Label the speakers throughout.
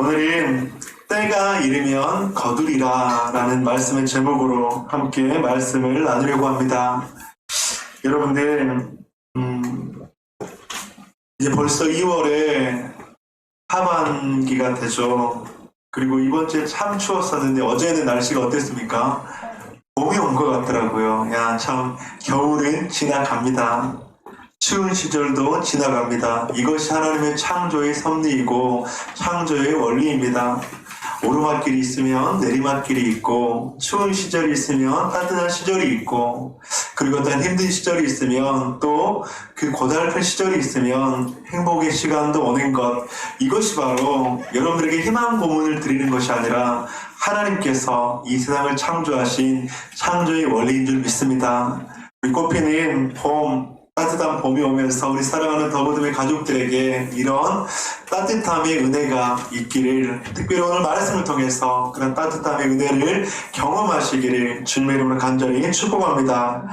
Speaker 1: 오늘은 때가 이르면 거두리라 라는 말씀의 제목으로 함께 말씀을 나누려고 합니다. 여러분들 이제 벌써 2월에 하반기가 되죠. 그리고 이번 주에 참 추웠었는데 어제는 날씨가 어땠습니까? 봄이 온 것 같더라고요. 야, 참 겨울은 지나갑니다. 추운 시절도 지나갑니다. 이것이 하나님의 창조의 섭리이고 창조의 원리입니다. 오르막길이 있으면 내리막길이 있고, 추운 시절이 있으면 따뜻한 시절이 있고, 그리고 어떤 힘든 시절이 있으면 또 그 고달픈 시절이 있으면 행복의 시간도 오는 것, 이것이 바로 여러분들에게 희망 고문을 드리는 것이 아니라 하나님께서 이 세상을 창조하신 창조의 원리인 줄 믿습니다. 우리 꽃피는 따뜻한 봄이 오면서 우리 사랑하는 더보듬의 가족들에게 이런 따뜻함의 은혜가 있기를, 특별히 오늘 말씀을 통해서 그런 따뜻함의 은혜를 경험하시기를 주님의 이름으로 간절히 축복합니다.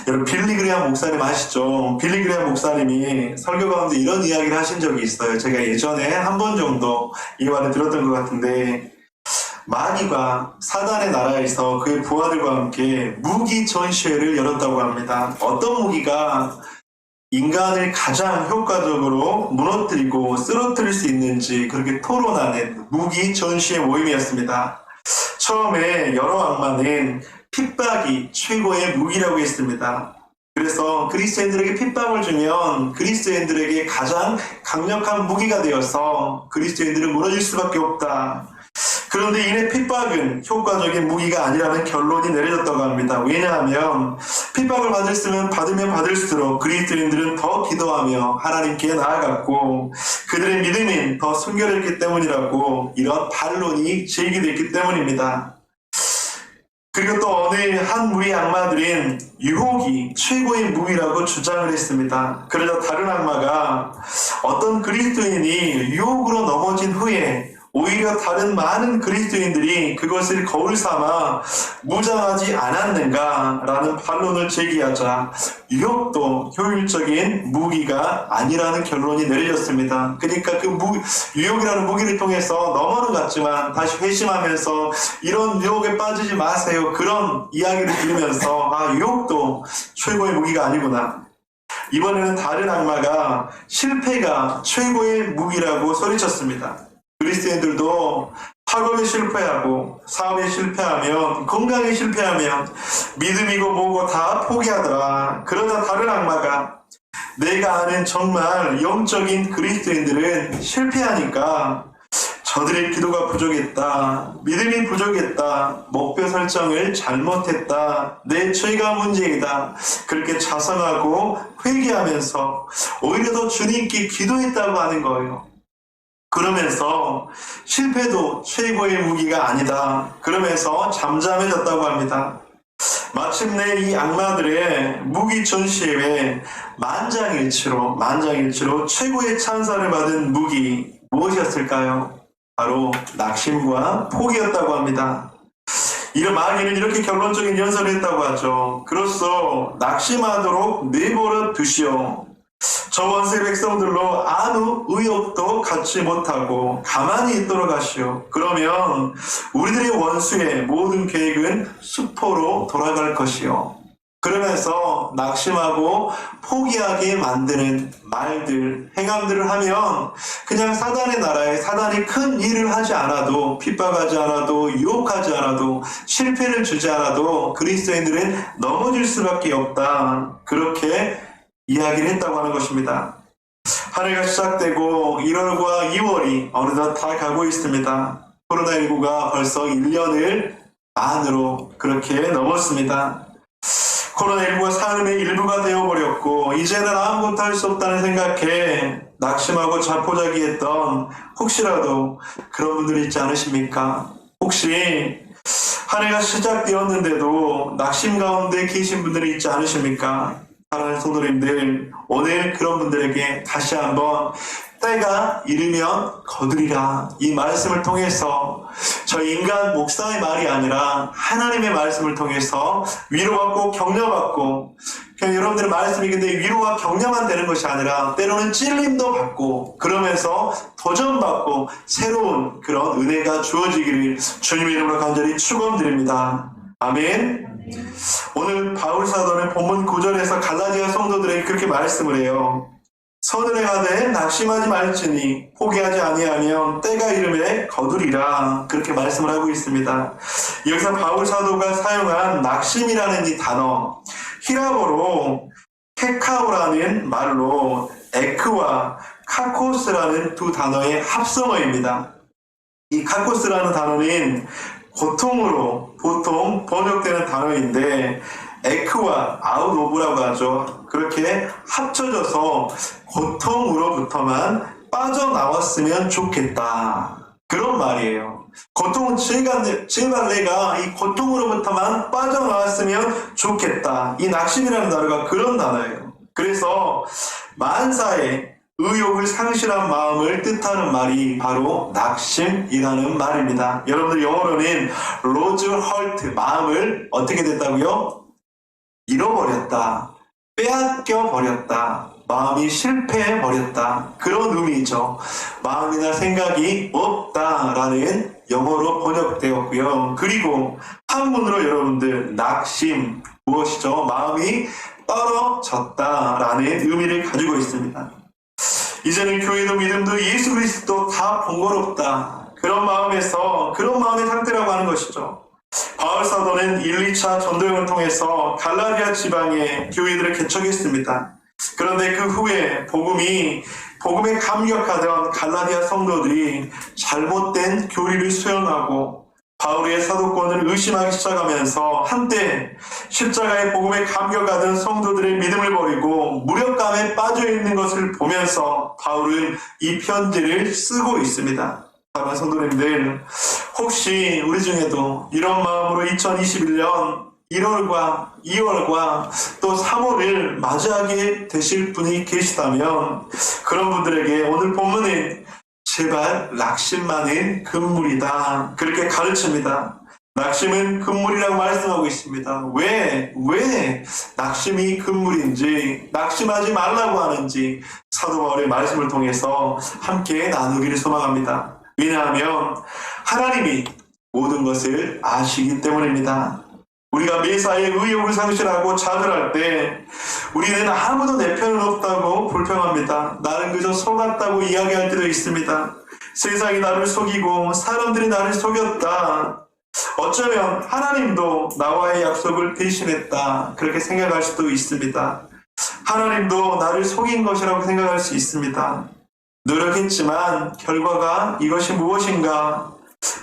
Speaker 1: 여러분, 빌리 그레이엄 목사님 아시죠? 빌리 그레이엄 목사님이 설교 가운데 이런 이야기를 하신 적이 있어요. 제가 예전에 한 번 정도 이 말을 들었던 것 같은데, 마귀가 사단의 나라에서 그의 부하들과 함께 무기 전시회를 열었다고 합니다. 어떤 무기가 인간을 가장 효과적으로 무너뜨리고 쓰러뜨릴 수 있는지 그렇게 토론하는 무기 전시회 모임이었습니다. 처음에 여러 악마는 핍박이 최고의 무기라고 했습니다. 그래서 그리스도인들에게 핍박을 주면 그리스도인들에게 가장 강력한 무기가 되어서 그리스도인들은 무너질 수밖에 없다. 그런데 이내 핍박은 효과적인 무기가 아니라는 결론이 내려졌다고 합니다. 왜냐하면 핍박을 받으면 받을수록 그리스도인들은 더 기도하며 하나님께 나아갔고 그들의 믿음이 더 순결했기 때문이라고 이런 반론이 제기됐기 때문입니다. 그리고 또 어느 한 무리의 악마들은 유혹이 최고의 무기라고 주장을 했습니다. 그러자 다른 악마가 어떤 그리스도인이 유혹으로 넘어진 후에 오히려 다른 많은 그리스도인들이 그것을 거울 삼아 무장하지 않았는가라는 반론을 제기하자 유혹도 효율적인 무기가 아니라는 결론이 내려졌습니다. 그러니까 그 유혹이라는 무기를 통해서 넘어는 갔지만 다시 회심하면서 이런 유혹에 빠지지 마세요. 그런 이야기를 들으면서 유혹도 최고의 무기가 아니구나. 이번에는 다른 악마가 실패가 최고의 무기라고 소리쳤습니다. 그리스도인들도 학업에 실패하고 사업에 실패하면 건강에 실패하면 믿음이고 뭐고 다 포기하더라. 그러자 다른 악마가 내가 아는 정말 영적인 그리스도인들은 실패하니까 저들의 기도가 부족했다. 믿음이 부족했다. 목표 설정을 잘못했다. 내 죄가 문제이다. 그렇게 자성하고 회개하면서 오히려 더 주님께 기도했다고 하는 거예요. 그러면서 실패도 최고의 무기가 아니다. 그러면서 잠잠해졌다고 합니다. 마침내 이 악마들의 무기 전시회에 만장일치로 최고의 찬사를 받은 무기 무엇이었을까요? 바로 낙심과 포기였다고 합니다. 이런 마귀는 이렇게 결론적인 연설을 했다고 하죠. 그로써 낙심하도록 내버려 두시오. 저 원수의 백성들로 아무 의욕도 갖지 못하고 가만히 있도록 하시오. 그러면 우리들의 원수의 모든 계획은 수포로 돌아갈 것이요. 그러면서 낙심하고 포기하게 만드는 말들, 행함들을 하면 그냥 사단의 나라에 사단이 큰 일을 하지 않아도, 핍박하지 않아도, 유혹하지 않아도, 실패를 주지 않아도 그리스도인들은 넘어질 수밖에 없다. 그렇게 이야기를 했다고 하는 것입니다. 한 해가 시작되고 1월과 2월이 어느덧 다 가고 있습니다. 코로나19가 벌써 1년을 만으로 그렇게 넘었습니다. 코로나19가 삶의 일부가 되어버렸고 이제는 아무것도 할 수 없다는 생각에 낙심하고 자포자기했던 혹시라도 그런 분들이 있지 않으십니까? 혹시 한 해가 시작되었는데도 낙심 가운데 계신 분들이 있지 않으십니까? 사랑하는 성도님들, 오늘 그런 분들에게 다시 한번 때가 이르면 거두리라 이 말씀을 통해서 저 인간 목사의 말이 아니라 하나님의 말씀을 통해서 위로받고 격려받고, 그냥 여러분들의 말씀이 근데 위로와 격려만 되는 것이 아니라 때로는 찔림도 받고 그러면서 도전받고 새로운 그런 은혜가 주어지기를 주님의 이름으로 간절히 축원드립니다. 아멘. 오늘 바울 사도는 본문 9절에서 갈라디아 성도들에게 그렇게 말씀을 해요. 서둘러 가되 낙심하지 말지니 포기하지 아니하면 때가 이름에 거두리라, 그렇게 말씀을 하고 있습니다. 여기서 바울 사도가 사용한 낙심이라는 이 단어, 히라보로 케카오라는 말로 에크와 카코스라는 두 단어의 합성어입니다. 이 카코스라는 단어는 고통으로 보통 번역되는 단어인데 에크와 아웃 오브라고 하죠. 그렇게 합쳐져서 고통으로부터만 빠져나왔으면 좋겠다, 그런 말이에요. 고통은 제발 내가 이 고통으로부터만 빠져나왔으면 좋겠다. 이 낙심이라는 단어가 그런 단어예요. 그래서 만사에 의욕을 상실한 마음을 뜻하는 말이 바로 낙심이라는 말입니다. 여러분들 영어로는 lose heart, 마음을 어떻게 됐다고요? 잃어버렸다, 빼앗겨버렸다, 마음이 실패해버렸다, 그런 의미죠. 마음이나 생각이 없다라는 영어로 번역되었고요. 그리고 한문으로 여러분들 낙심, 무엇이죠? 마음이 떨어졌다라는 의미를 가지고 있습니다. 이제는 교회도 믿음도 예수 그리스도 다 번거롭다, 그런 마음에서 그런 마음의 상태라고 하는 것이죠. 바울 사도는 1, 2차 전도여행을 통해서 갈라디아 지방에 교회들을 개척했습니다. 그런데 그 후에 복음에 감격하던 갈라디아 성도들이 잘못된 교리를 수용하고 바울의 사도권을 의심하기 시작하면서 한때 십자가의 복음에 감격하던 성도들의 믿음을 버리고 무력감에 빠져있는 것을 보면서 바울은 이 편지를 쓰고 있습니다. 사랑하는 성도님들, 혹시 우리 중에도 이런 마음으로 2021년 1월과 2월과 또 3월을 맞이하게 되실 분이 계시다면 그런 분들에게 오늘 본문은 제발 낙심만은 금물이다, 그렇게 가르칩니다. 낙심은 금물이라고 말씀하고 있습니다. 왜 낙심이 금물인지, 낙심하지 말라고 하는지 사도 바울의 말씀을 통해서 함께 나누기를 소망합니다. 왜냐하면 하나님이 모든 것을 아시기 때문입니다. 우리가 매사에 의욕을 상실하고 좌절할 때 우리는 아무도 내 편은 없다고 불평합니다. 나는 그저 속았다고 이야기할 때도 있습니다. 세상이 나를 속이고 사람들이 나를 속였다, 어쩌면 하나님도 나와의 약속을 대신했다, 그렇게 생각할 수도 있습니다. 하나님도 나를 속인 것이라고 생각할 수 있습니다. 노력했지만 결과가 이것이 무엇인가?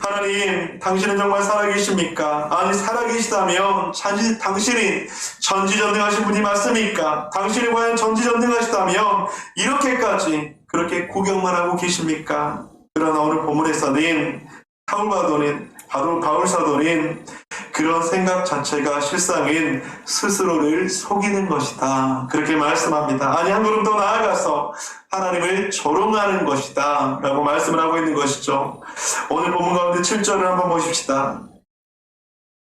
Speaker 1: 하나님, 당신은 정말 살아계십니까? 아니, 살아계시다면 당신이 전지전능하신 분이 맞습니까? 당신이 과연 전지전능하시다면 이렇게까지 그렇게 구경만 하고 계십니까? 그러나 오늘 본문에서는 바울 사도는 그런 생각 자체가 실상은 스스로를 속이는 것이다, 그렇게 말씀합니다. 아니, 한 걸음 더 나아가서 하나님을 조롱하는 것이다 라고 말씀을 하고 있는 것이죠. 오늘 본문 가운데 7절을 한번 보십시다.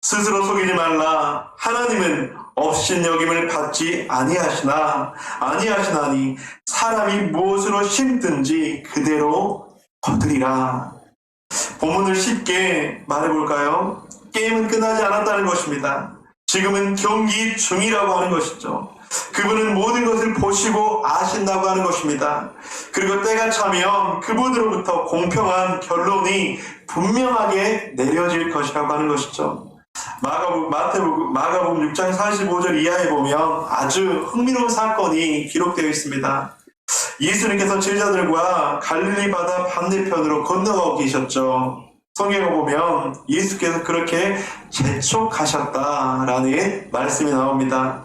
Speaker 1: 스스로 속이지 말라, 하나님은 업신여김을 받지 아니하시나니 사람이 무엇으로 심든지 그대로 거두리라. 본문을 쉽게 말해볼까요? 게임은 끝나지 않았다는 것입니다. 지금은 경기 중이라고 하는 것이죠. 그분은 모든 것을 보시고 아신다고 하는 것입니다. 그리고 때가 차면 그분으로부터 공평한 결론이 분명하게 내려질 것이라고 하는 것이죠. 마가복음 6장 45절 이하에 보면 아주 흥미로운 사건이 기록되어 있습니다. 예수님께서 제자들과 갈릴리 바다 반대편으로 건너가고 계셨죠. 성경을 보면 예수께서 그렇게 재촉하셨다라는 말씀이 나옵니다.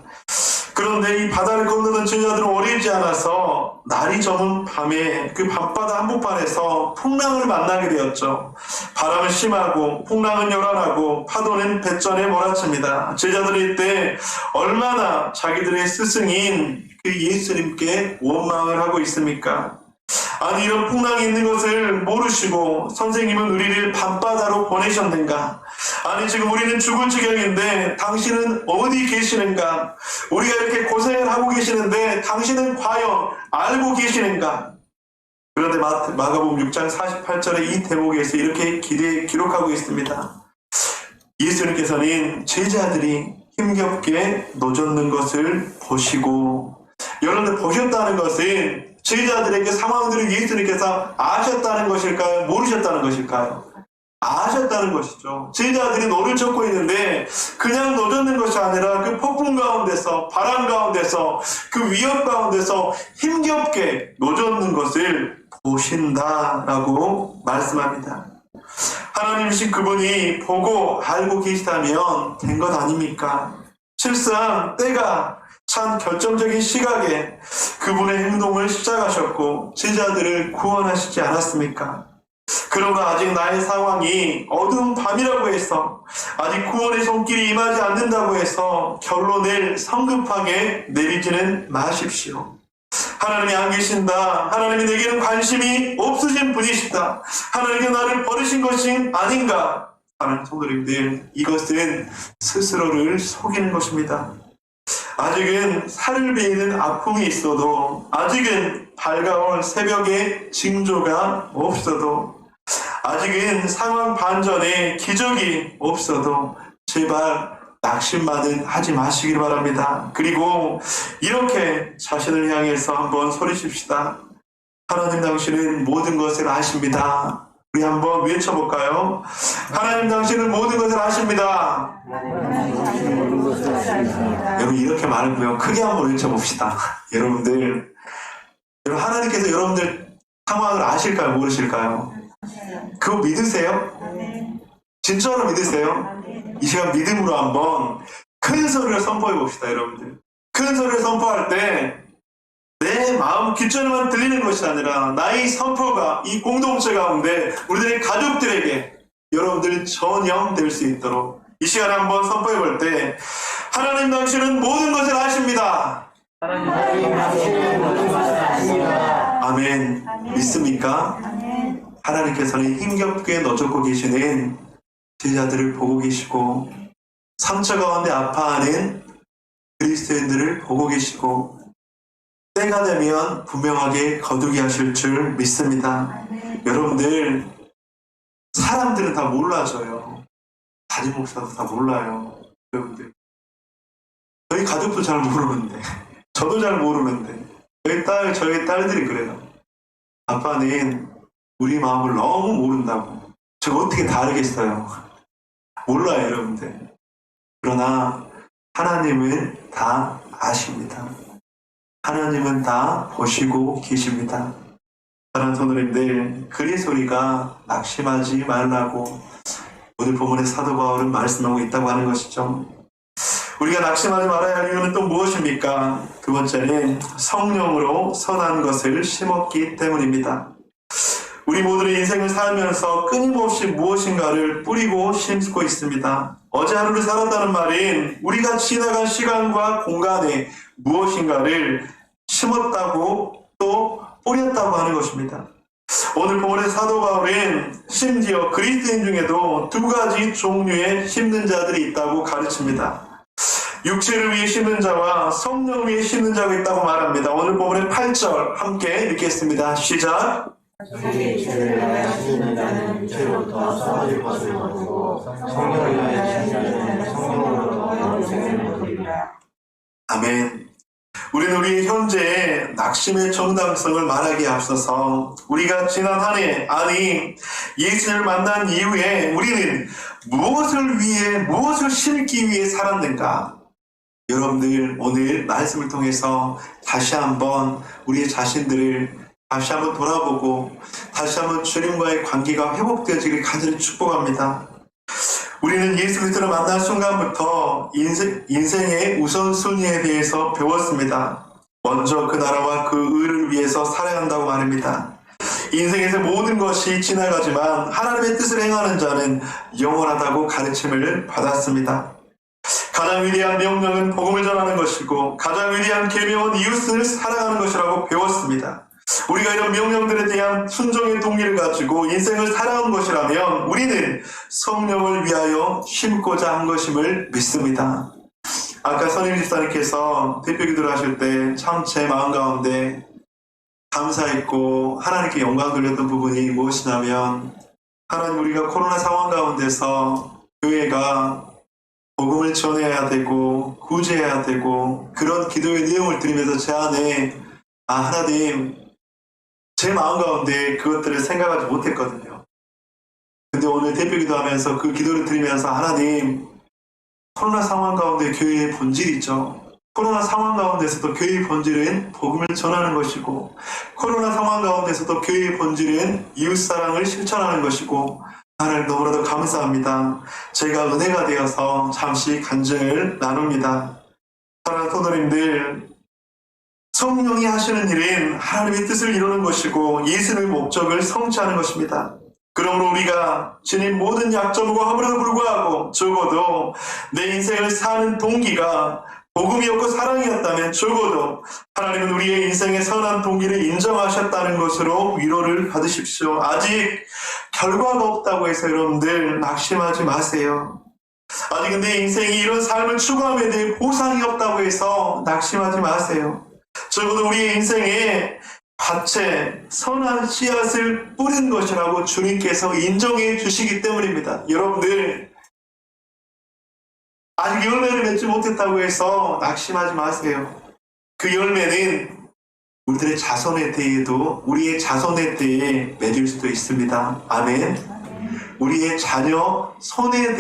Speaker 1: 그런데 이 바다를 건너던 제자들은 어리지 않아서 날이 저문 밤에 그 밤바다 한복판에서 풍랑을 만나게 되었죠. 바람은 심하고 풍랑은 요란하고 파도는 뱃전에 몰아칩니다. 제자들이 이때 얼마나 자기들의 스승인 그 예수님께 원망을 하고 있습니까? 아니 이런 풍랑이 있는 것을 모르시고 선생님은 우리를 밤바다로 보내셨는가? 아니 지금 우리는 죽을 지경인데 당신은 어디 계시는가? 우리가 이렇게 고생을 하고 계시는데 당신은 과연 알고 계시는가? 그런데 마가복음 6장 48절의 이 대목에서 이렇게 기록하고 있습니다. 예수님께서는 제자들이 힘겹게 노젓는 것을 보시고, 여러분들 보셨다는 것은 제자들에게 상황들을 예수님께서 아셨다는 것일까요? 모르셨다는 것일까요? 아셨다는 것이죠. 제자들이 노를 젓고 있는데 그냥 노젓는 것이 아니라 그 폭풍 가운데서, 바람 가운데서, 그 위협 가운데서 힘겹게 노젓는 것을 보신다라고 말씀합니다. 하나님이신 그분이 보고 알고 계시다면 된 것 아닙니까? 실상 때가 참 결정적인 시각에 그분의 행동을 시작하셨고 제자들을 구원하시지 않았습니까? 그러나 아직 나의 상황이 어두운 밤이라고 해서, 아직 구원의 손길이 임하지 않는다고 해서 결론을 성급하게 내리지는 마십시오. 하나님이 안 계신다, 하나님이 내게는 관심이 없으신 분이시다, 하나님이 나를 버리신 것이 아닌가 하는 성도님들, 이것은 스스로를 속이는 것입니다. 아직은 살을 베이는 아픔이 있어도, 아직은 밝아올 새벽의 징조가 없어도, 아직은 상황 반전에 기적이 없어도 제발 낙심만은 하지 마시길 바랍니다. 그리고 이렇게 자신을 향해서 한번 소리칩시다. 하나님 당신은 모든 것을 아십니다. 우리 한번 외쳐볼까요? 하나님 당신은 모든 것을 아십니다. 여러분 이렇게 말고요, 크게 한번 외쳐봅시다. 여러분들 하나님께서 여러분들 상황을 아실까요? 모르실까요? 그거 믿으세요? 진짜로 믿으세요? 이 시간 믿음으로 한번 큰 소리를 선포해 봅시다. 여러분들 큰 소리를 선포할 때 내 마음 귓전에만 들리는 것이 아니라 나의 선포가 이 공동체 가운데 우리들의 가족들에게 여러분들이 전염될 수 있도록 이 시간에 한번 선포해 볼 때, 하나님 당신은 모든 것을 아십니다. 아멘. 믿습니까? 하나님께서는 힘겹게 노젓고 계시는 제자들을 보고 계시고, 상처 가운데 아파하는 그리스도인들을 보고 계시고, 때가 되면 분명하게 거두게 하실 줄 믿습니다. 여러분들 사람들은 다 몰라져요. 담임 목사도 다 몰라요. 여러분들 저희 가족도 잘 모르는데, 저도 잘 모르는데 저희 딸들이 그래요. 아빠는 우리 마음을 너무 모른다고. 제가 어떻게 다르겠어요? 몰라요, 여러분들. 그러나 하나님은 다 아십니다. 하나님은 다 보시고 계십니다. 사랑하는 성도님들, 그리스도 우리가 낙심하지 말라고 오늘 본문의 사도 바울은 말씀하고 있다고 하는 것이죠. 우리가 낙심하지 말아야 할 이유는 또 무엇입니까? 두 번째는 성령으로 선한 것을 심었기 때문입니다. 우리 모두는 인생을 살면서 끊임없이 무엇인가를 뿌리고 심고 있습니다. 어제 하루를 살았다는 말인 우리가 지나간 시간과 공간에 무엇인가를 심었다고 또 뿌렸다고 하는 것입니다. 오늘 본문의 사도 바울은 심지어 그리스도인 중에도 두 가지 종류의 심는 자들이 있다고 가르칩니다. 육체를 위해 심는 자와 성령을 위해 심는 자가 있다고 말합니다. 오늘 본문의 8절 함께 읽겠습니다. 시작.
Speaker 2: 자기 죄를 위하여 심는 자는 육체로부터 썩어질 것을 거두고 성령을 위하여 심는 자는 성령으로부터 영생을 거두리라.
Speaker 1: 아멘. 우리는 우리 현재의 낙심의 정당성을 말하기에 앞서서 우리가 지난 한 해, 아니 예수님을 만난 이후에 우리는 무엇을 위해, 무엇을 심기 위해 살았는가? 여러분들 오늘 말씀을 통해서 다시 한번 우리의 자신들을 다시 한번 돌아보고 다시 한번 주님과의 관계가 회복되어지길 간절히 축복합니다. 우리는 예수 그리스도를 만난 순간부터 인생의 우선순위에 대해서 배웠습니다. 먼저 그 나라와 그 의를 위해서 살아야 한다고 말합니다. 인생에서 모든 것이 지나가지만 하나님의 뜻을 행하는 자는 영원하다고 가르침을 받았습니다. 가장 위대한 명령은 복음을 전하는 것이고 가장 위대한 계명은 이웃을 사랑하는 것이라고 배웠습니다. 우리가 이런 명령들에 대한 순종의 동기를 가지고 인생을 살아온 것이라면 우리는 성령을 위하여 심고자 한 것임을 믿습니다. 아까 선임 집사님께서 대표 기도를 하실 때 참 제 마음 가운데 감사했고 하나님께 영광 돌렸던 부분이 무엇이냐면, 하나님, 우리가 코로나 상황 가운데서 교회가 복음을 전해야 되고 구제해야 되고 그런 기도의 내용을 드리면서 제 안에 하나님, 제 마음 가운데 그것들을 생각하지 못했거든요. 근데 오늘 대표 기도하면서 그 기도를 드리면서 하나님, 코로나 상황 가운데 교회의 본질이 있죠. 코로나 상황 가운데서도 교회의 본질은 복음을 전하는 것이고, 코로나 상황 가운데서도 교회의 본질은 이웃사랑을 실천하는 것이고, 하나님 너무나도 감사합니다. 제가 은혜가 되어서 잠시 간증을 나눕니다. 사랑하는 성도님들, 성령이 하시는 일은 하나님의 뜻을 이루는 것이고 예수님의 목적을 성취하는 것입니다. 그러므로 우리가 지닌 모든 약점과 허물에도 불구하고 적어도 내 인생을 사는 동기가 복음이었고 사랑이었다면 적어도 하나님은 우리의 인생의 선한 동기를 인정하셨다는 것으로 위로를 받으십시오. 아직 결과가 없다고 해서 여러분들 낙심하지 마세요. 아직 내 인생이 이런 삶을 추구함에 대해 보상이 없다고 해서 낙심하지 마세요. 적어도 우리의 인생에 밭에 선한 씨앗을 뿌린 것이라고 주님께서 인정해 주시기 때문입니다. 여러분들, 아직 열매를 맺지 못했다고 해서 낙심하지 마세요. 그 열매는 우리들의 자손에 대해도 우리의 자손에 대해 맺을 수도 있습니다. 아멘. 우리의 자녀 손에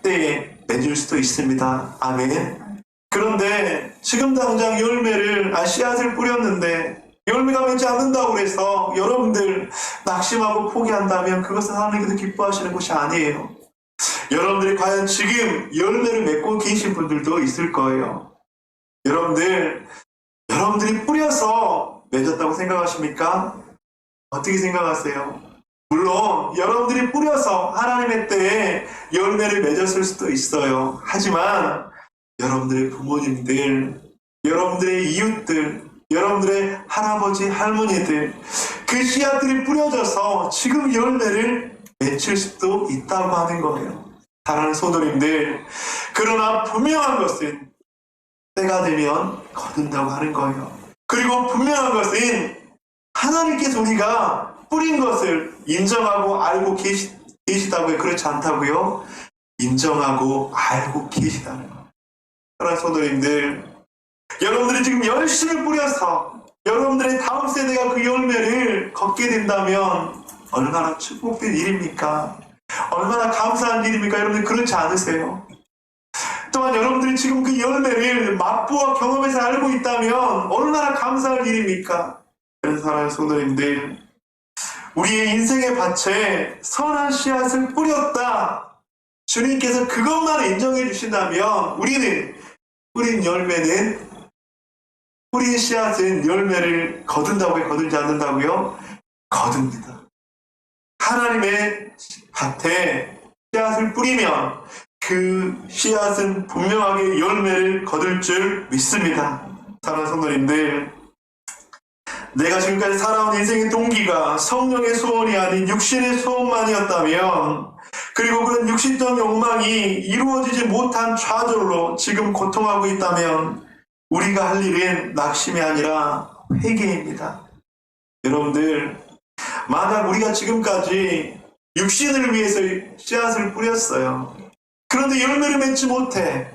Speaker 1: 대해 맺을 수도 있습니다. 아멘. 그런데 지금 당장 씨앗을 뿌렸는데 열매가 맺지 않는다고 해서 여러분들 낙심하고 포기한다면 그것은 하나님께서 기뻐하시는 것이 아니에요. 여러분들이 과연 지금 열매를 맺고 계신 분들도 있을 거예요. 여러분들이 뿌려서 맺었다고 생각하십니까? 어떻게 생각하세요? 물론 여러분들이 뿌려서 하나님의 때에 열매를 맺었을 수도 있어요. 하지만 여러분들의 부모님들, 여러분들의 이웃들, 여러분들의 할아버지, 할머니들, 그 씨앗들이 뿌려져서 지금 열매를 맺힐 수도 있다고 하는 거예요. 사랑하는 성도님들, 그러나 분명한 것은 때가 되면 거둔다고 하는 거예요. 그리고 분명한 것은 하나님께서 우리가 뿌린 것을 인정하고 알고 계시다고요? 그렇지 않다고요? 인정하고 알고 계시다는 거예요. 사랑하는 성도님들, 여러분들이 지금 열심히 뿌려서 여러분들의 다음 세대가 그 열매를 걷게 된다면 얼마나 축복된 일입니까? 얼마나 감사한 일입니까? 여러분들 그렇지 않으세요? 또한 여러분들이 지금 그 열매를 맛보아 경험해서 알고 있다면 얼마나 감사할 일입니까? 그래서 사랑하는 성도님들, 우리의 인생의 밭에 선한 씨앗을 뿌렸다, 주님께서 그것만 인정해 주신다면 우리는 뿌린 씨앗은 열매를 거둔다고요? 거두지 않는다고요? 거둡니다. 하나님의 밭에 씨앗을 뿌리면 그 씨앗은 분명하게 열매를 거둘 줄 믿습니다. 사랑하는 성도님들, 내가 지금까지 살아온 인생의 동기가 성령의 소원이 아닌 육신의 소원만이었다면, 그리고 그런 육신적 욕망이 이루어지지 못한 좌절로 지금 고통하고 있다면 우리가 할 일은 낙심이 아니라 회개입니다. 여러분들, 만약 우리가 지금까지 육신을 위해서 씨앗을 뿌렸어요. 그런데 열매를 맺지 못해.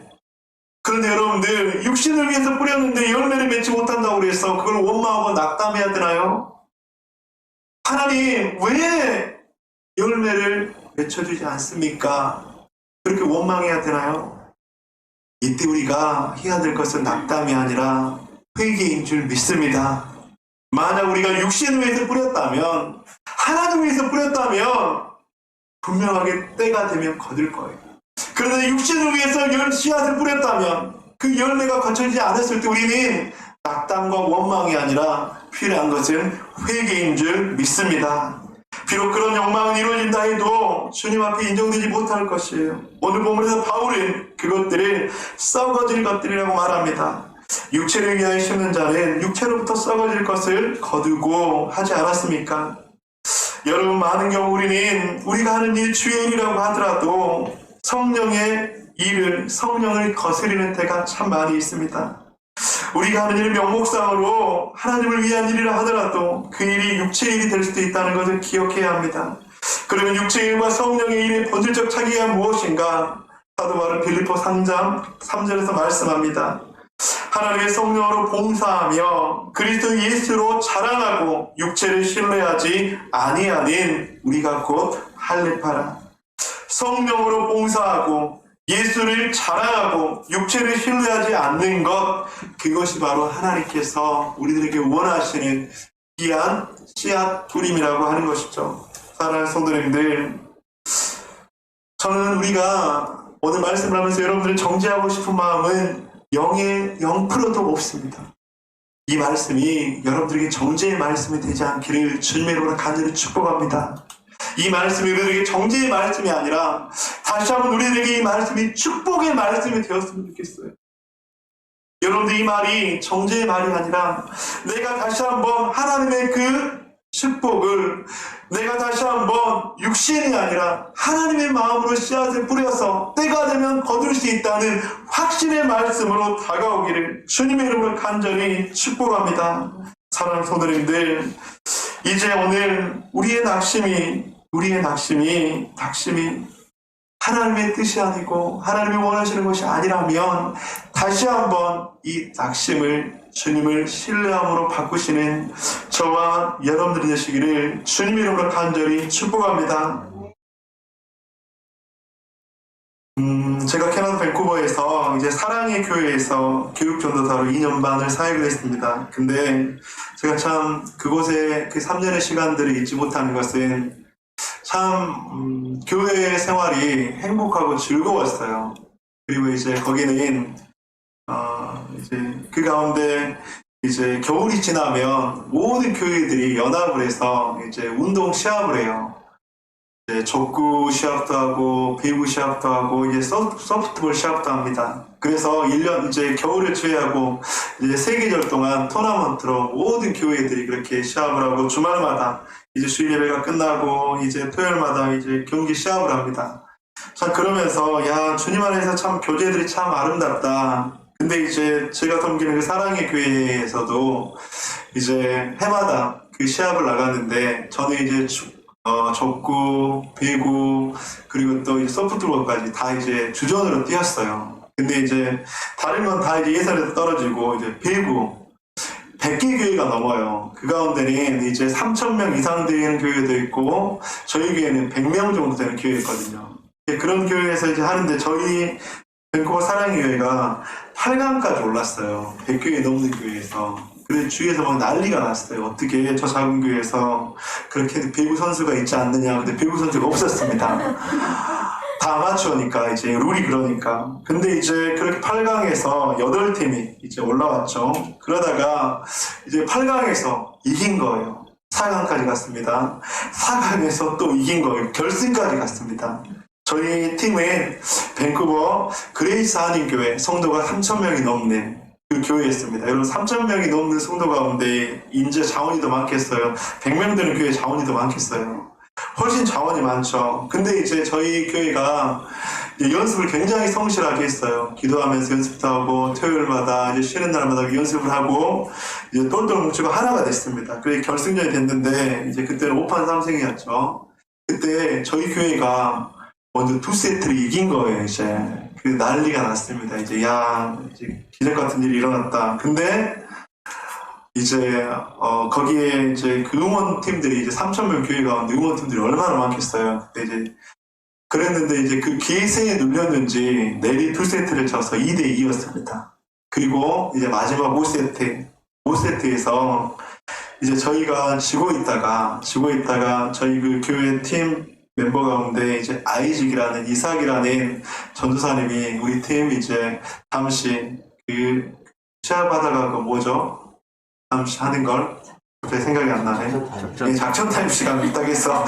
Speaker 1: 그런데 여러분들, 육신을 위해서 뿌렸는데 열매를 맺지 못한다고 그래서 그걸 원망하고 낙담해야 되나요? 하나님, 왜 열매를 맺혀주지 않습니까? 그렇게 원망해야 되나요? 이때 우리가 해야 될 것은 낙담이 아니라 회개인 줄 믿습니다. 만약 우리가 육신을 위해서 뿌렸다면, 하나님을 위해서 뿌렸다면 분명하게 때가 되면 거둘 거예요. 그런데 육신을 위해서 씨앗을 뿌렸다면 그 열매가 거쳐지지 않았을 때 우리는 낙담과 원망이 아니라 필요한 것은 회개인 줄 믿습니다. 비록 그런 욕망은 이루어진다 해도 주님 앞에 인정되지 못할 것이에요. 오늘 본문에서 바울은 그것들을 썩어질 것들이라고 말합니다. 육체를 위하여 심는 자는 육체로부터 썩어질 것을 거두고 하지 않았습니까? 여러분, 많은 경우 우리는 우리가 하는 일 주의 일이라고 하더라도 성령을 거스리는 때가 참 많이 있습니다. 우리가 하는 일을 명목상으로 하나님을 위한 일이라 하더라도 그 일이 육체의 일이 될 수도 있다는 것을 기억해야 합니다. 그러면 육체의 일과 성령의 일의 본질적 차이가 무엇인가? 사도 바울 빌립보 3장 3절에서 말씀합니다. 하나님의 성령으로 봉사하며 그리스도 예수로 자랑하고 육체를 신뢰하지 아니하는 우리가 곧 할례파라. 성령으로 봉사하고 예수를 자랑하고 육체를 신뢰하지 않는 것, 그것이 바로 하나님께서 우리들에게 원하시는 귀한 씨앗 뿌림이라고 하는 것이죠. 사랑하는 성도님들, 저는 우리가 오늘 말씀을 하면서 여러분들을 정죄하고 싶은 마음은 0%도 없습니다. 이 말씀이 여러분들에게 정죄의 말씀이 되지 않기를 주님의 이름으로 간절히 축복합니다. 이 말씀이 우리들에게 정죄의 말씀이 아니라 다시 한번 우리들에게 이 말씀이 축복의 말씀이 되었으면 좋겠어요. 여러분들, 이 말이 정죄의 말이 아니라 내가 다시 한번 하나님의 그 축복을, 내가 다시 한번 육신이 아니라 하나님의 마음으로 씨앗을 뿌려서 때가 되면 거둘 수 있다는 확신의 말씀으로 다가오기를 주님의 이름으로 간절히 축복합니다. 사랑하는 성도님들, 이제 오늘 우리의 낙심이 하나님의 뜻이 아니고 하나님이 원하시는 것이 아니라면 다시 한번 이 낙심을 주님을 신뢰함으로 바꾸시는 저와 여러분들이 되시기를 주님 이름으로 간절히 축복합니다. 제가 캐나다 밴쿠버에서 이제 사랑의 교회에서 교육전도사로 2년 반을 사역을 했습니다. 근데 제가 참 그곳에 그 3년의 시간들을 잊지 못하는 것은 참 교회 생활이 행복하고 즐거웠어요. 그리고 이제 거기는 이제 그 가운데 이제 겨울이 지나면 모든 교회들이 연합을 해서 이제 운동 시합을 해요. 이제 족구 시합도 하고 배구 시합도 하고 이제 소프트볼 시합도 합니다. 그래서 1년 이제 겨울을 제외하고 이제 3계절 동안 토너먼트로 모든 교회들이 그렇게 시합을 하고 주말마다 이제 주일 예배가 끝나고 이제 토요일마다 이제 경기 시합을 합니다. 참 그러면서 야, 주님 안에서 참 교제들이 참 아름답다. 근데 이제 제가 섬기는 그 사랑의 교회에서도 이제 해마다 그 시합을 나갔는데 저는 이제 족구, 배구, 그리고 또 이제 소프트볼까지 다 이제 주전으로 뛰었어요. 근데 이제 다른 건 다 이제 예선에서 떨어지고 이제 배구 100개 교회가 넘어요. 그 가운데는 이제 3,000명 이상 되는 교회도 있고 저희 교회는 100명 정도 되는 교회였거든요. 그런 교회에서 이제 하는데 저희 밴쿠버 사랑의 교회가 8강까지 올랐어요. 100교회 넘는 교회에서. 그래서 주위에서 막 난리가 났어요. 어떻게 저 작은 교회에서 그렇게 배구 선수가 있지 않느냐. 근데 배구 선수가 없었습니다. 다 아마추어니까 이제 룰이 그러니까. 근데 이제 그렇게 8강에서 8팀이 이제 올라왔죠. 그러다가 이제 8강에서 이긴 거예요. 4강까지 갔습니다. 4강에서 또 이긴 거예요. 결승까지 갔습니다. 저희 팀은 밴쿠버 그레이스 한인교회 성도가 3,000명이 넘는 그 교회였습니다. 여러분 3,000명이 넘는 성도 가운데 인재 자원이 더 많겠어요? 100명 되는 교회 자원이 더 많겠어요? 훨씬 자원이 많죠. 근데 이제 저희 교회가 이제 연습을 굉장히 성실하게 했어요. 기도하면서 연습도 하고 토요일마다 이제 쉬는 날마다 연습을 하고 이제 똘똘 뭉치고 하나가 됐습니다. 그래 결승전이 됐는데 이제 그때는 5판 3승이었죠. 그때 저희 교회가 먼저 2세트를 이긴 거예요. 이제 그 난리가 났습니다. 이제 이제 기적 같은 일이 일어났다. 근데 이제 거기에 이제 그 응원팀들이 이제 3,000명 교회 가운데 응원팀들이 얼마나 많겠어요. 그때 이제 그랬는데 이제 그 기세에 눌렸는지 내리 2세트를 쳐서 2대2였습니다. 그리고 이제 마지막 5세트에서 이제 저희가 지고 있다가 저희 그 교회 팀 멤버 가운데 이제 이삭이라는 전도사님이 우리 팀 이제 잠시 그 시합하다가 그 뭐죠? 잠시 하는 걸 갑자기 생각이 안 나네. 작전 타임 시간 딱 해서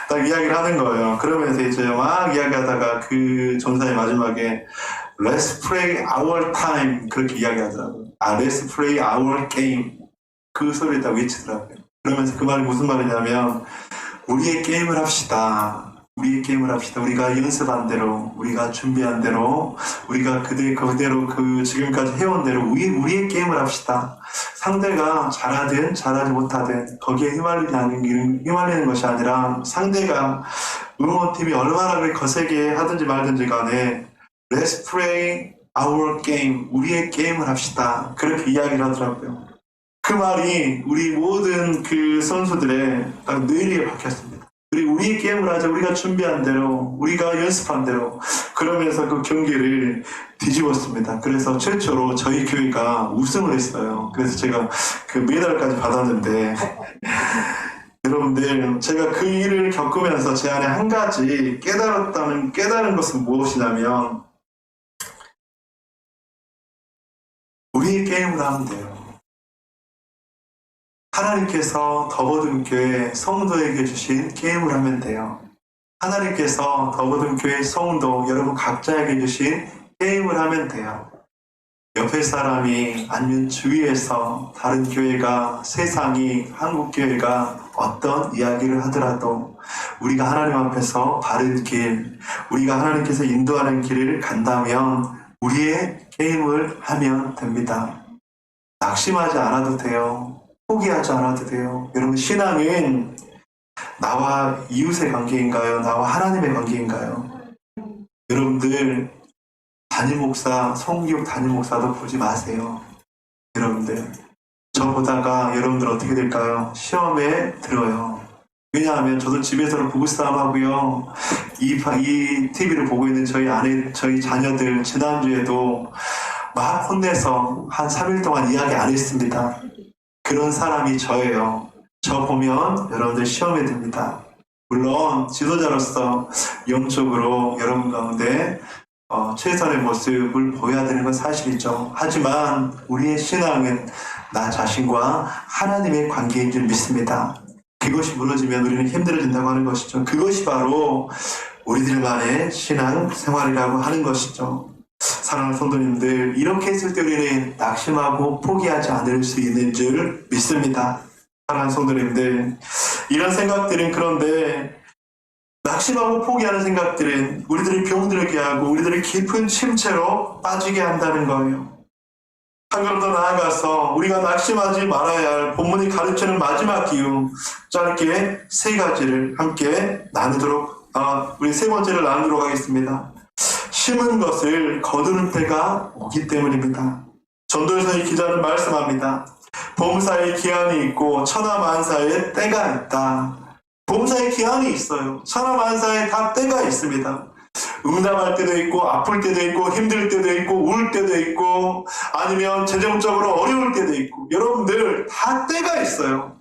Speaker 1: 딱 이야기를 하는 거예요. 그러면서 이제 막 이야기하다가 그 전도사님 마지막에 Let's play our time 그렇게 이야기하더라고요. Let's play our game 그 소리를 다 외치더라고요. 그러면서 그 말이 무슨 말이냐면 우리의 게임을 합시다. 우리의 게임을 합시다. 우리가 연습한 대로, 우리가 준비한 대로, 우리가 그대로 지금까지 해온 대로 우리의 게임을 합시다. 상대가 잘하든 잘하지 못하든 거기에 휘말리는 것이 아니라 상대가 응원팀이 얼마나 거세게 하든지 말든지 간에 Let's play our game. 우리의 게임을 합시다. 그렇게 이야기를 하더라고요. 그 말이 우리 모든 그 선수들의 딱 뇌리에 박혔습니다. 우리의 게임을 하자. 우리가 준비한 대로, 우리가 연습한 대로. 그러면서 그 경기를 뒤집었습니다. 그래서 최초로 저희 교회가 우승을 했어요. 그래서 제가 그 메달까지 받았는데 여러분들 제가 그 일을 겪으면서 제 안에 한 가지 깨달은 것은 무엇이냐면 우리의 게임을 하면 돼요. 하나님께서 더버든교회 성도에게 주신 게임을 하면 돼요. 하나님께서 더버든교회 성도 여러분 각자에게 주신 게임을 하면 돼요. 옆에 사람이 아니면 주위에서 다른 교회가 세상이 한국교회가 어떤 이야기를 하더라도 우리가 하나님 앞에서 바른 길, 우리가 하나님께서 인도하는 길을 간다면 우리의 게임을 하면 됩니다. 낙심하지 않아도 돼요. 포기하지 않아도 돼요. 여러분 신앙은 나와 이웃의 관계인가요? 나와 하나님의 관계인가요? 여러분들 담임 목사, 성교육 담임 목사도 보지 마세요. 여러분들 저 보다가 여러분들 어떻게 될까요? 시험에 들어요. 왜냐하면 저도 집에서는 부부싸움 하고요. 이 TV를 보고 있는 저희 자녀들 지난주에도 막 혼내서 한 3일 동안 이야기 안 했습니다. 그런 사람이 저예요. 저 보면 여러분들 시험에 듭니다. 물론 지도자로서 영적으로 여러분 가운데 최선의 모습을 보여야 되는 건 사실이죠. 하지만 우리의 신앙은 나 자신과 하나님의 관계인 줄 믿습니다. 그것이 무너지면 우리는 힘들어진다고 하는 것이죠. 그것이 바로 우리들만의 신앙 생활이라고 하는 것이죠. 사랑하는 성도님들, 이렇게 했을 때 우리는 낙심하고 포기하지 않을 수 있는 줄 믿습니다. 사랑하는 성도님들, 이런 생각들은 그런데 낙심하고 포기하는 생각들은 우리들을 병들게 하고 우리들을 깊은 침체로 빠지게 한다는 거예요. 한 걸음 더 나아가서 우리가 낙심하지 말아야 할 본문이 가르치는 마지막 기움, 짧게 세 가지를 함께 나누도록, 우리 세 번째를 나누도록 하겠습니다. 심은 것을 거두는 때가 오기 때문입니다. 전도서의 기자는 말씀합니다. 범사의 기한이 있고 천하만사의 때가 있다. 범사의 기한이 있어요. 천하만사에 다 때가 있습니다. 응답할 때도 있고 아플 때도 있고 힘들 때도 있고 울 때도 있고 아니면 재정적으로 어려울 때도 있고 여러분들 다 때가 있어요.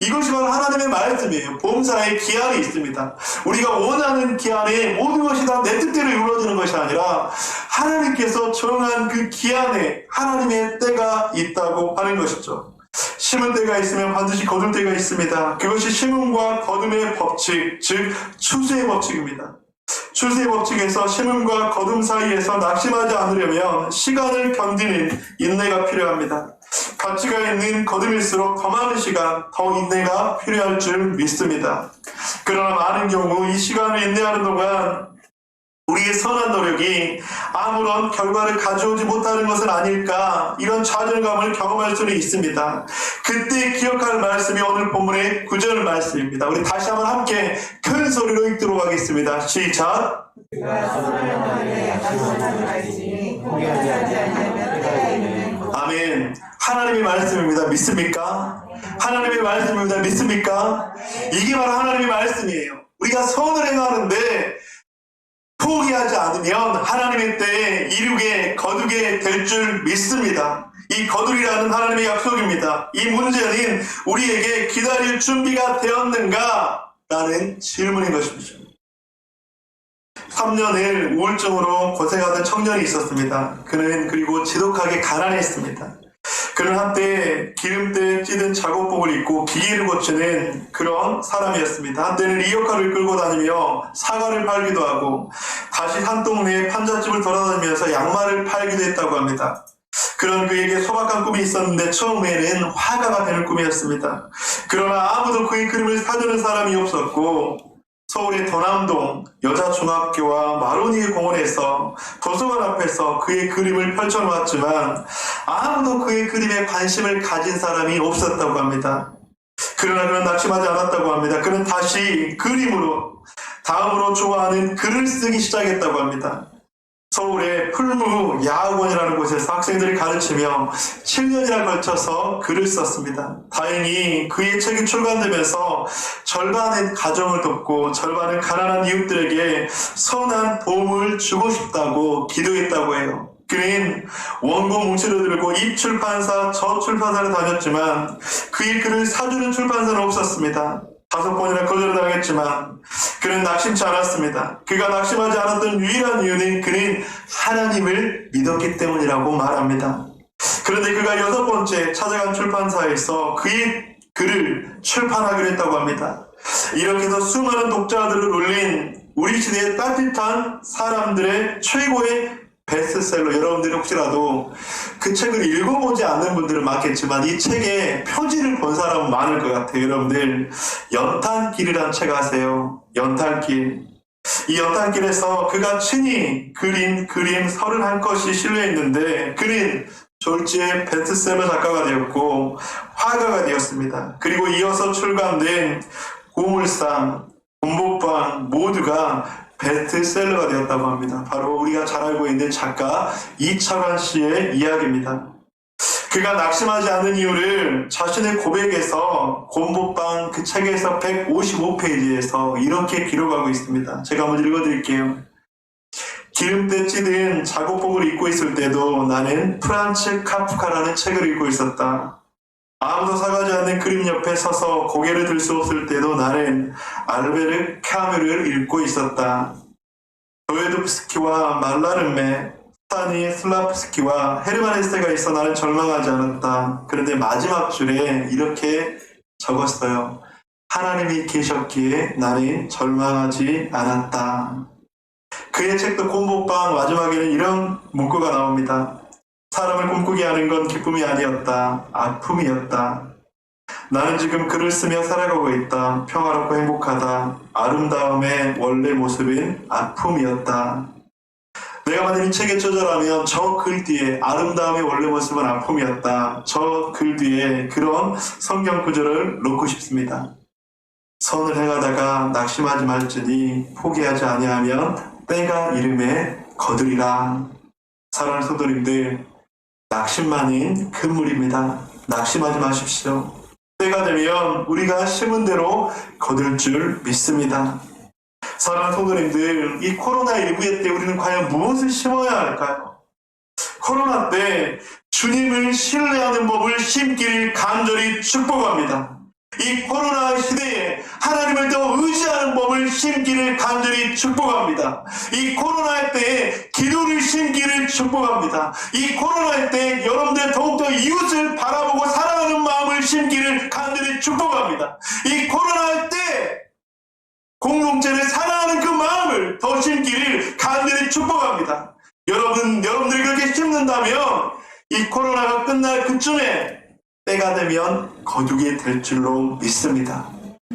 Speaker 1: 이것이 바로 하나님의 말씀이에요. 범사의 기한이 있습니다. 우리가 원하는 기한에 모든 것이 다 내 뜻대로 이루어지는 것이 아니라 하나님께서 정한 그 기한에 하나님의 때가 있다고 하는 것이죠. 심은 때가 있으면 반드시 거둘 때가 있습니다. 그것이 심음과 거둠의 법칙, 즉 추수의 법칙입니다. 추수의 법칙에서 심음과 거둠 사이에서 낙심하지 않으려면 시간을 견디는 인내가 필요합니다. 가치가 있는 거둠일수록 더 많은 시간, 더 인내가 필요할 줄 믿습니다. 그러나 많은 경우 이 시간을 인내하는 동안 우리의 선한 노력이 아무런 결과를 가져오지 못하는 것은 아닐까, 이런 좌절감을 경험할 수는 있습니다. 그때 기억할 말씀이 오늘 본문의 9절 말씀입니다. 우리 다시 한번 함께 큰 소리로 읽도록 하겠습니다. 시작! 아멘. 하나님의 말씀입니다. 믿습니까? 하나님의 말씀입니다. 믿습니까? 이게 바로 하나님의 말씀이에요. 우리가 선을 행하는데 포기하지 않으면 하나님의 때에 이루게 거두게 될 줄 믿습니다. 이 거두리라는 하나님의 약속입니다. 이 문제는 우리에게 기다릴 준비가 되었는가? 라는 질문인 것입니다. 3년을 우울증으로 고생하던 청년이 있었습니다. 그는 그리고 지독하게 가난했습니다. 그는 한때 기름때 찌든 작업복을 입고 기계를 고치는 그런 사람이었습니다. 한때는 리어카를 끌고 다니며 사과를 팔기도 하고 다시 산 동네에 판잣집을 돌아다니면서 양말을 팔기도 했다고 합니다. 그런 그에게 소박한 꿈이 있었는데 처음에는 화가가 되는 꿈이었습니다. 그러나 아무도 그의 그림을 사주는 사람이 없었고 서울의 도남동 여자중학교와 마로니에 공원에서 도서관 앞에서 그의 그림을 펼쳐놓았지만 아무도 그의 그림에 관심을 가진 사람이 없었다고 합니다. 그러나 그는 낙심하지 않았다고 합니다. 그는 다시 그림으로 다음으로 좋아하는 글을 쓰기 시작했다고 합니다. 서울의 풀무 야학원이라는 곳에서 학생들을 가르치며 7년이나 걸쳐서 글을 썼습니다. 다행히 그의 책이 출간되면서 절반은 가정을 돕고 절반은 가난한 이웃들에게 선한 도움을 주고 싶다고 기도했다고 해요. 그는 원고 뭉치를 들고 이 출판사 저 출판사를 다녔지만 그의 글을 사주는 출판사는 없었습니다. 5번이나 거절당했지만 그는 낙심치 않았습니다. 그가 낙심하지 않았던 유일한 이유는 그는 하나님을 믿었기 때문이라고 말합니다. 그런데 그가 6번째 찾아간 출판사에서 그의 글을 출판하기로 했다고 합니다. 이렇게 해서 수많은 독자들을 울린 우리 시대의 따뜻한 사람들의 최고의 베스트셀러, 여러분들이 혹시라도 그 책을 읽어보지 않는 분들은 많겠지만 이 책의 표지를 본 사람은 많을 것 같아요. 여러분들 연탄길이라는 책 아세요? 연탄길. 이 연탄길에서 그가 친히 그린 그림 31컷이 실려있는데 그는 졸지의 베스트셀러 작가가 되었고 화가가 되었습니다. 그리고 이어서 출간된 고물상, 곰보빵 모두가 베스트셀러가 되었다고 합니다. 바로 우리가 잘 알고 있는 작가 이철환 씨의 이야기입니다. 그가 낙심하지 않은 이유를 자신의 고백에서 곰보빵 그 책에서 155페이지에서 이렇게 기록하고 있습니다. 제가 한번 읽어드릴게요. 기름때 찌든 작업복을 입고 있을 때도 나는 프란츠 카프카라는 책을 읽고 있었다. 아무도 사가지 않는 그림 옆에 서서 고개를 들 수 없을 때도 나는 알베르 카뮤를 읽고 있었다. 도에도프스키와 말라르메, 스타니 슬라프스키와 헤르만 헤세가 있어 나는 절망하지 않았다. 그런데 마지막 줄에 이렇게 적었어요. 하나님이 계셨기에 나는 절망하지 않았다. 그의 책도 곰보빵 마지막에는 이런 문구가 나옵니다. 사람을 꿈꾸게 하는 건 기쁨이 아니었다. 아픔이었다. 나는 지금 글을 쓰며 살아가고 있다. 평화롭고 행복하다. 아름다움의 원래 모습은 아픔이었다. 내가 만약 이 책에 저자라면 저 글 뒤에 아름다움의 원래 모습은 아픔이었다. 저 글 뒤에 그런 성경 구절을 놓고 싶습니다. 선을 행하다가 낙심하지 말지니 포기하지 아니하면 때가 이름에 거두리라. 사랑하는 성도님들, 낙심만은 금물입니다. 낙심하지 마십시오. 때가 되면 우리가 심은 대로 거둘 줄 믿습니다. 사랑하는 성도님들, 이 코로나19의 때 우리는 과연 무엇을 심어야 할까요? 코로나 때 주님을 신뢰하는 법을 심기를 간절히 축복합니다. 이 코로나 시대에 하나님을 더 의지하는 법을 심기를 간절히 축복합니다. 이 코로나 때에 기도를 심기를 축복합니다. 이 코로나 때 여러분들 더욱더 이웃을 바라보고 사랑하는 마음을 심기를 간절히 축복합니다. 이 코로나 때 공동체를 사랑하는 그 마음을 더 심기를 간절히 축복합니다. 여러분들이 그렇게 심는다면 이 코로나가 끝날 그쯤에 때가 되면 거두게 될 줄로 믿습니다.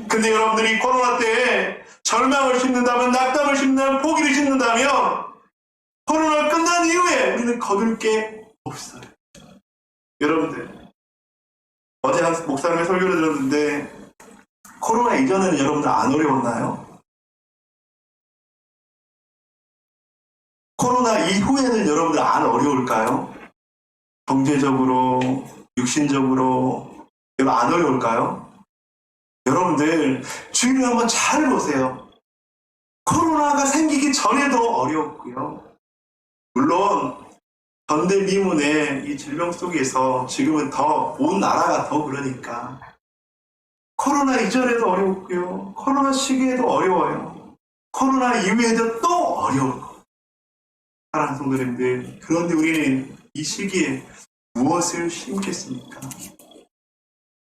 Speaker 1: 근데 여러분들이 코로나 때에 절망을 심는다면, 낙담을 심는다면, 포기를 심는다면 코로나가 끝난 이후에 우리는 거둘 게 없어요. 여러분들, 어제 한 목사님의 설교를 들었는데 코로나 이전에는 여러분들 안 어려웠나요? 코로나 이후에는 여러분들 안 어려울까요? 경제적으로, 육신적으로 여러분 안 어려울까요? 여러분들 주위를 한번 잘 보세요. 코로나가 생기기 전에도 어려웠고요. 물론 전대미문의 이 질병 속에서 지금은 더 온 나라가 더 그러니까 코로나 이전에도 어려웠고요. 코로나 시기에도 어려워요. 코로나 이후에도 또 어려워요. 사랑하는 성도님들, 그런데 우리는 이 시기에 무엇을 심겠습니까?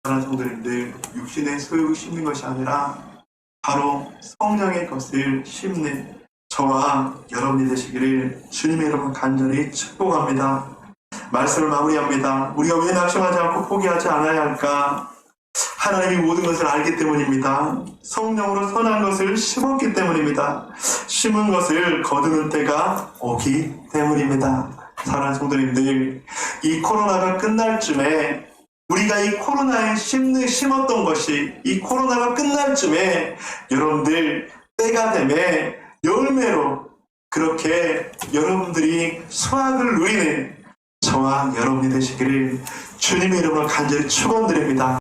Speaker 1: 사랑하는 성도님들, 육신의 소욕을 심는 것이 아니라 바로 성령의 것을 심는 저와 여러분이 되시기를 주님의 이름으로 간절히 축복합니다. 말씀을 마무리합니다. 우리가 왜 낙심하지 않고 포기하지 않아야 할까? 하나님이 모든 것을 알기 때문입니다. 성령으로 선한 것을 심었기 때문입니다. 심은 것을 거두는 때가 오기 때문입니다. 사랑하는 성도님들, 이 코로나가 끝날 쯤에 우리가 이 코로나에 심었던 것이 이 코로나가 끝날 쯤에 여러분들 때가 되매 열매로 그렇게 여러분들이 수확을 누리는 저와 여러분이 되시기를 주님의 이름으로 간절히 축원드립니다.